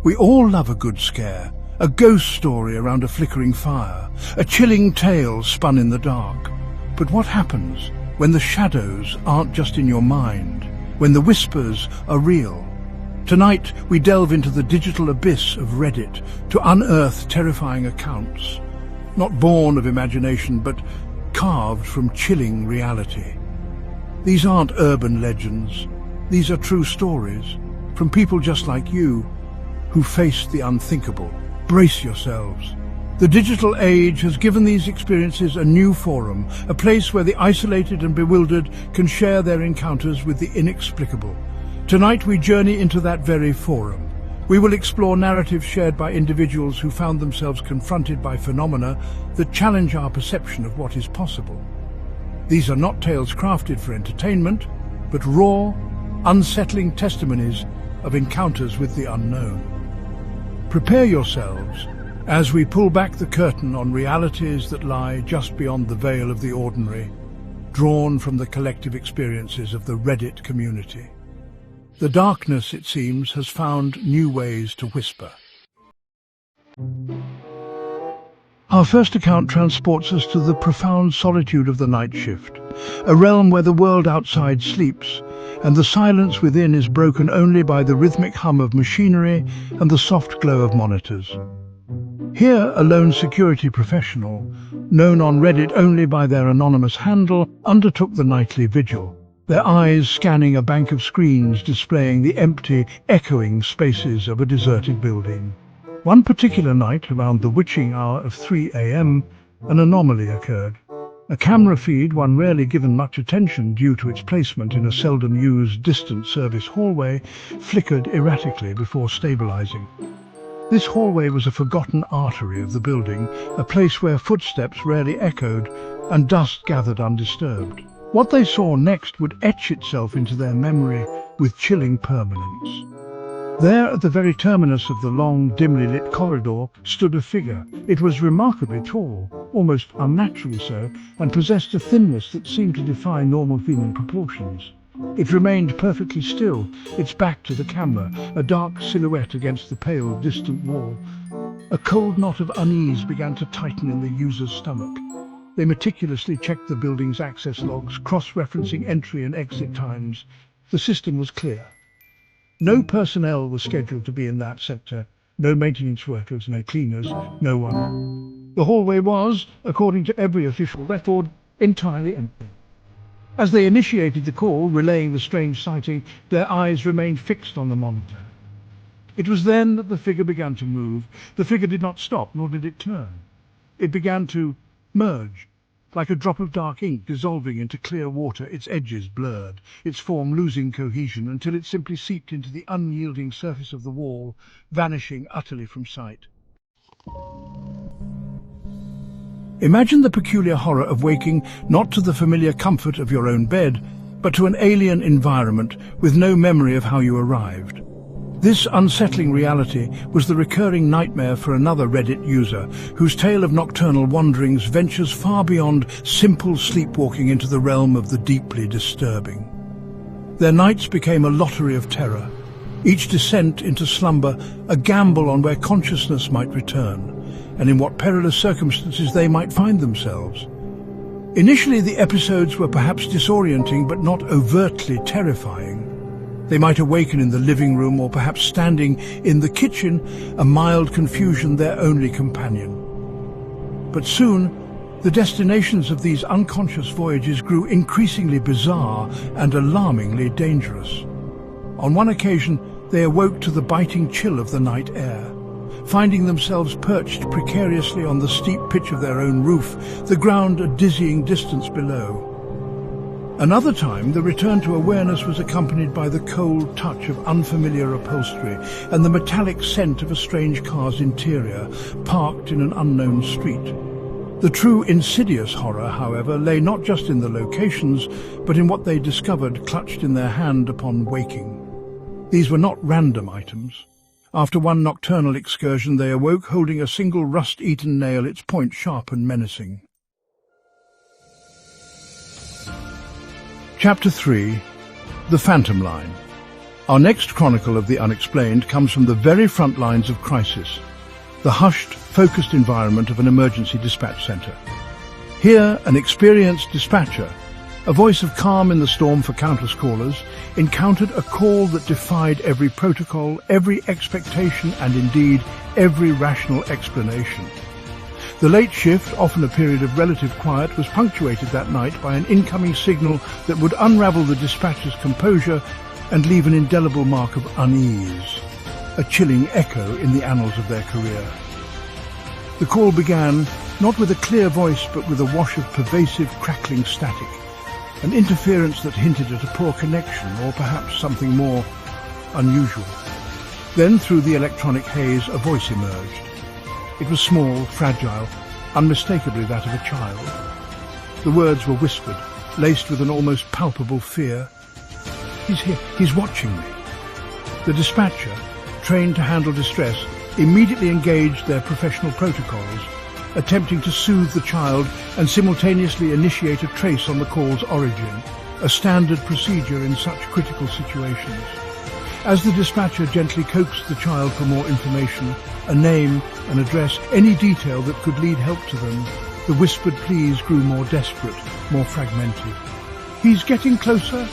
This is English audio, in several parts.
We all love a good scare, a ghost story around a flickering fire, a chilling tale spun in the dark. But what happens when the shadows aren't just in your mind, when the whispers are real? Tonight we delve into the digital abyss of Reddit to unearth terrifying accounts, not born of imagination but carved from chilling reality. These aren't urban legends, these are true stories from people just like you who faced the unthinkable. Brace yourselves. The digital age has given these experiences a new forum, a place where the isolated and bewildered can share their encounters with the inexplicable. Tonight we journey into that very forum. We will explore narratives shared by individuals who found themselves confronted by phenomena that challenge our perception of what is possible. These are not tales crafted for entertainment, but raw, unsettling testimonies of encounters with the unknown. Prepare yourselves as we pull back the curtain on realities that lie just beyond the veil of the ordinary, drawn from the collective experiences of the Reddit community. The darkness, it seems, has found new ways to whisper. Our first account transports us to the profound solitude of the night shift, a realm where the world outside sleeps, and the silence within is broken only by the rhythmic hum of machinery and the soft glow of monitors. Here, a lone security professional, known on Reddit only by their anonymous handle, undertook the nightly vigil, their eyes scanning a bank of screens displaying the empty, echoing spaces of a deserted building. One particular night, around the witching hour of 3 a.m., an anomaly occurred. A camera feed, one rarely given much attention due to its placement in a seldom-used distant service hallway, flickered erratically before stabilizing. This hallway was a forgotten artery of the building, a place where footsteps rarely echoed and dust gathered undisturbed. What they saw next would etch itself into their memory with chilling permanence. There, at the very terminus of the long, dimly lit corridor, stood a figure. It was remarkably tall, almost unnaturally so, and possessed a thinness that seemed to defy normal human proportions. It remained perfectly still, its back to the camera, a dark silhouette against the pale, distant wall. A cold knot of unease began to tighten in the user's stomach. They meticulously checked the building's access logs, cross-referencing entry and exit times. The system was clear. No personnel was scheduled to be in that sector. No maintenance workers, no cleaners, no one. The hallway was, according to every official record, entirely empty. As they initiated the call, relaying the strange sighting, their eyes remained fixed on the monitor. It was then that the figure began to move. The figure did not stop, nor did it turn. It began to merge, like a drop of dark ink dissolving into clear water, its edges blurred, its form losing cohesion until it simply seeped into the unyielding surface of the wall, vanishing utterly from sight. Imagine the peculiar horror of waking not to the familiar comfort of your own bed, but to an alien environment with no memory of how you arrived. This unsettling reality was the recurring nightmare for another Reddit user, whose tale of nocturnal wanderings ventures far beyond simple sleepwalking into the realm of the deeply disturbing. Their nights became a lottery of terror, each descent into slumber a gamble on where consciousness might return, and in what perilous circumstances they might find themselves. Initially, the episodes were perhaps disorienting but not overtly terrifying. They might awaken in the living room or perhaps standing in the kitchen, a mild confusion their only companion. But soon, the destinations of these unconscious voyages grew increasingly bizarre and alarmingly dangerous. On one occasion, they awoke to the biting chill of the night air, finding themselves perched precariously on the steep pitch of their own roof, the ground a dizzying distance below. Another time, the return to awareness was accompanied by the cold touch of unfamiliar upholstery and the metallic scent of a strange car's interior, parked in an unknown street. The true insidious horror, however, lay not just in the locations, but in what they discovered clutched in their hand upon waking. These were not random items. After one nocturnal excursion, they awoke holding a single rust-eaten nail, its point sharp and menacing. Chapter 3. The Phantom Line. Our next chronicle of the unexplained comes from the very front lines of crisis, the hushed, focused environment of an emergency dispatch center. Here, an experienced dispatcher, a voice of calm in the storm for countless callers, encountered a call that defied every protocol, every expectation, and indeed every rational explanation. The late shift, often a period of relative quiet, was punctuated that night by an incoming signal that would unravel the dispatcher's composure and leave an indelible mark of unease, a chilling echo in the annals of their career. The call began not with a clear voice but with a wash of pervasive crackling static, an interference that hinted at a poor connection or perhaps something more unusual. Then through the electronic haze a voice emerged. It was small, fragile, unmistakably that of a child. The words were whispered, laced with an almost palpable fear. "He's here, he's watching me." The dispatcher, trained to handle distress, immediately engaged their professional protocols, attempting to soothe the child and simultaneously initiate a trace on the call's origin, a standard procedure in such critical situations. As the dispatcher gently coaxed the child for more information, a name, an address, any detail that could lead help to them, the whispered pleas grew more desperate, more fragmented. "He's getting closer."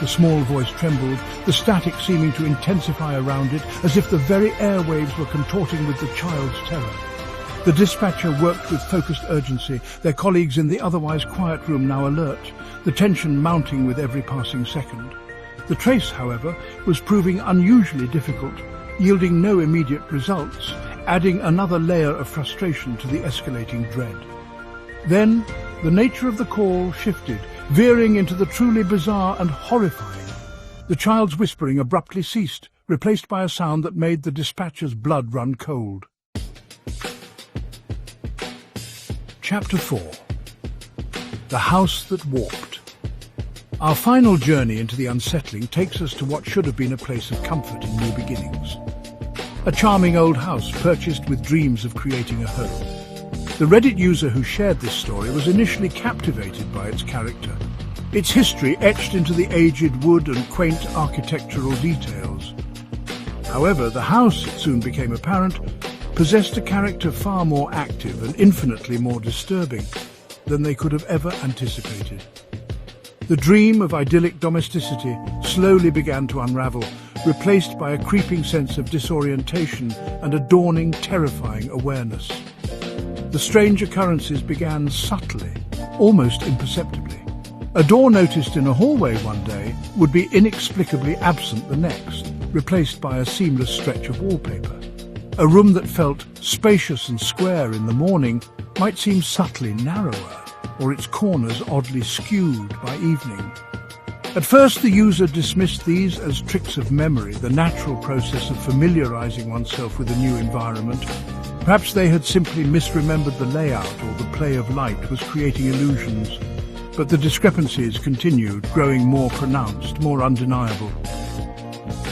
The small voice trembled, the static seeming to intensify around it, as if the very airwaves were contorting with the child's terror. The dispatcher worked with focused urgency, their colleagues in the otherwise quiet room now alert, the tension mounting with every passing second. The trace, however, was proving unusually difficult, yielding no immediate results, adding another layer of frustration to the escalating dread. Then, the nature of the call shifted, veering into the truly bizarre and horrifying. The child's whispering abruptly ceased, replaced by a sound that made the dispatcher's blood run cold. Chapter 4. The House That Warped. Our final journey into the unsettling takes us to what should have been a place of comfort and new beginnings. A charming old house purchased with dreams of creating a home. The Reddit user who shared this story was initially captivated by its character, its history etched into the aged wood and quaint architectural details. However, the house, it soon became apparent, possessed a character far more active and infinitely more disturbing than they could have ever anticipated. The dream of idyllic domesticity slowly began to unravel, replaced by a creeping sense of disorientation and a dawning, terrifying awareness. The strange occurrences began subtly, almost imperceptibly. A door noticed in a hallway one day would be inexplicably absent the next, replaced by a seamless stretch of wallpaper. A room that felt spacious and square in the morning might seem subtly narrower, or its corners oddly skewed by evening. At first, the user dismissed these as tricks of memory, the natural process of familiarizing oneself with a new environment. Perhaps they had simply misremembered the layout, or the play of light was creating illusions. But the discrepancies continued, growing more pronounced, more undeniable.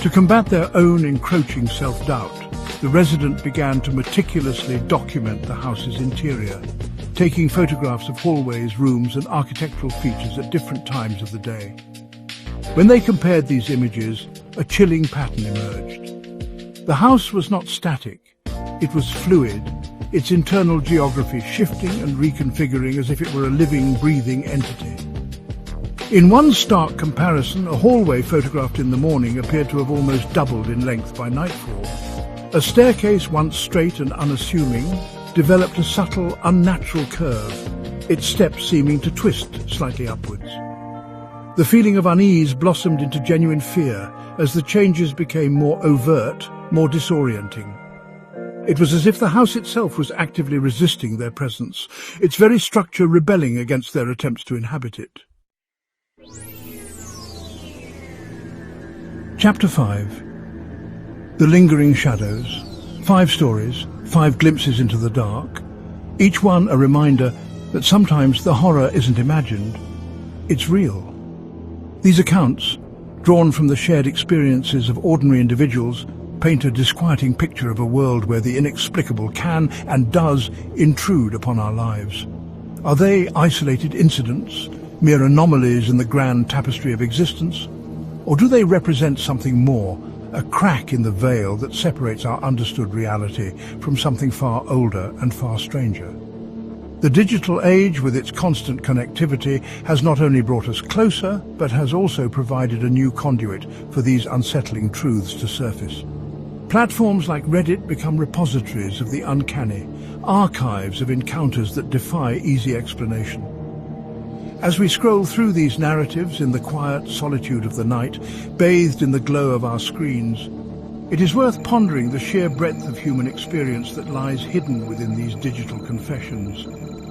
To combat their own encroaching self-doubt, the resident began to meticulously document the house's interior, taking photographs of hallways, rooms, and architectural features at different times of the day. When they compared these images, a chilling pattern emerged. The house was not static. It was fluid, its internal geography shifting and reconfiguring as if it were a living, breathing entity. In one stark comparison, a hallway photographed in the morning appeared to have almost doubled in length by nightfall. A staircase, once straight and unassuming, developed a subtle, unnatural curve, its steps seeming to twist slightly upwards. The feeling of unease blossomed into genuine fear as the changes became more overt, more disorienting. It was as if the house itself was actively resisting their presence, its very structure rebelling against their attempts to inhabit it. Chapter 5. The Lingering Shadows. 5 stories, 5 glimpses into the dark, each one a reminder that sometimes the horror isn't imagined, it's real. These accounts, drawn from the shared experiences of ordinary individuals, paint a disquieting picture of a world where the inexplicable can and does intrude upon our lives. Are they isolated incidents, mere anomalies in the grand tapestry of existence? Or do they represent something more, a crack in the veil that separates our understood reality from something far older and far stranger? The digital age, with its constant connectivity, has not only brought us closer, but has also provided a new conduit for these unsettling truths to surface. Platforms like Reddit become repositories of the uncanny, archives of encounters that defy easy explanation. As we scroll through these narratives in the quiet solitude of the night, bathed in the glow of our screens, it is worth pondering the sheer breadth of human experience that lies hidden within these digital confessions.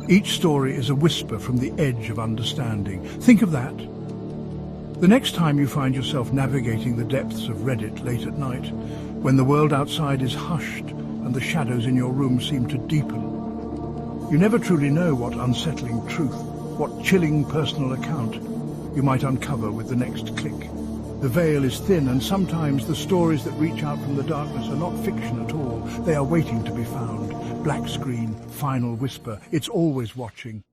Each story is a whisper from the edge of understanding. Think of that. The next time you find yourself navigating the depths of Reddit late at night, when the world outside is hushed and the shadows in your room seem to deepen, you never truly know what unsettling truth, what chilling personal account you might uncover with the next click. The veil is thin, and sometimes the stories that reach out from the darkness are not fiction at all. They are waiting to be found. Black screen, final whisper, it's always watching.